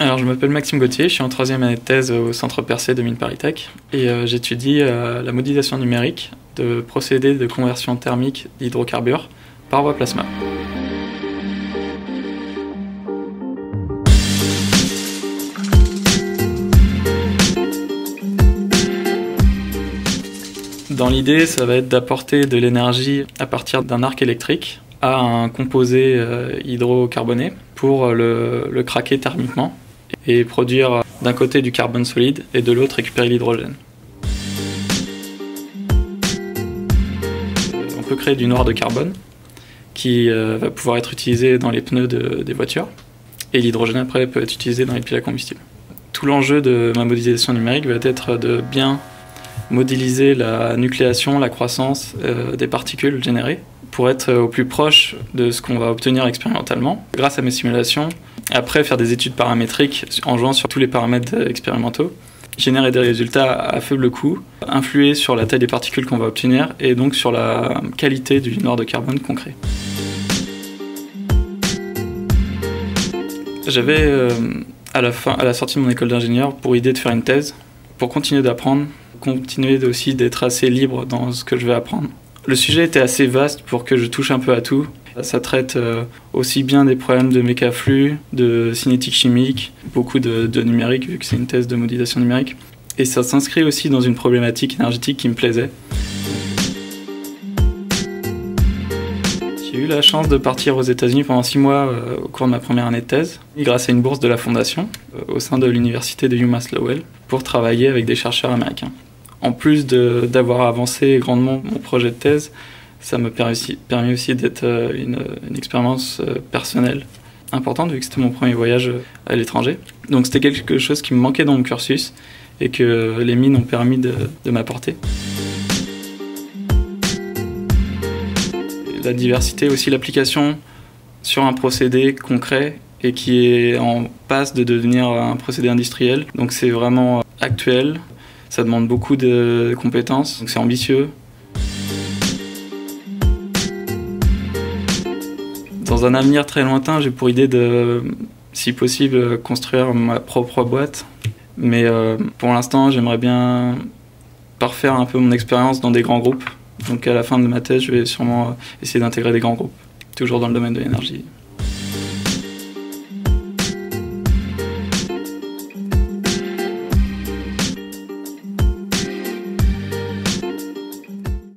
Alors, je m'appelle Maxime Gauthier, je suis en 3e année de thèse au Centre Percé de Mines ParisTech et j'étudie la modélisation numérique de procédés de conversion thermique d'hydrocarbures par voie plasma. Dans l'idée, ça va être d'apporter de l'énergie à partir d'un arc électrique à un composé hydrocarboné pour le craquer thermiquement et produire d'un côté du carbone solide et de l'autre récupérer l'hydrogène. On peut créer du noir de carbone qui va pouvoir être utilisé dans les pneus des voitures et l'hydrogène après peut être utilisé dans les piles à combustible. Tout l'enjeu de ma modélisation numérique va être de bien modéliser la nucléation, la croissance des particules générées pour être au plus proche de ce qu'on va obtenir expérimentalement grâce à mes simulations. Après, faire des études paramétriques en jouant sur tous les paramètres expérimentaux, générer des résultats à faible coût, influer sur la taille des particules qu'on va obtenir et donc sur la qualité du noir de carbone qu'on crée. J'avais à la sortie de mon école d'ingénieur pour idée de faire une thèse, pour continuer d'apprendre, continuer aussi d'être assez libre dans ce que je vais apprendre. Le sujet était assez vaste pour que je touche un peu à tout. Ça traite aussi bien des problèmes de mécaflux, de cinétique chimique, beaucoup de numérique vu que c'est une thèse de modélisation numérique. Et ça s'inscrit aussi dans une problématique énergétique qui me plaisait. J'ai eu la chance de partir aux États-Unis pendant 6 mois au cours de ma première année de thèse, grâce à une bourse de la Fondation au sein de l'université de UMass-Lowell pour travailler avec des chercheurs américains. En plus d'avoir avancé grandement mon projet de thèse, ça me permet aussi d'être une expérience personnelle importante vu que c'était mon premier voyage à l'étranger. Donc c'était quelque chose qui me manquait dans mon cursus et que les mines ont permis de m'apporter. La diversité, aussi l'application sur un procédé concret et qui est en passe de devenir un procédé industriel. Donc c'est vraiment actuel, ça demande beaucoup de compétences, donc c'est ambitieux. Dans un avenir très lointain, j'ai pour idée de, si possible, construire ma propre boîte. Mais pour l'instant, j'aimerais bien parfaire un peu mon expérience dans des grands groupes. Donc à la fin de ma thèse, je vais sûrement essayer d'intégrer des grands groupes, toujours dans le domaine de l'énergie.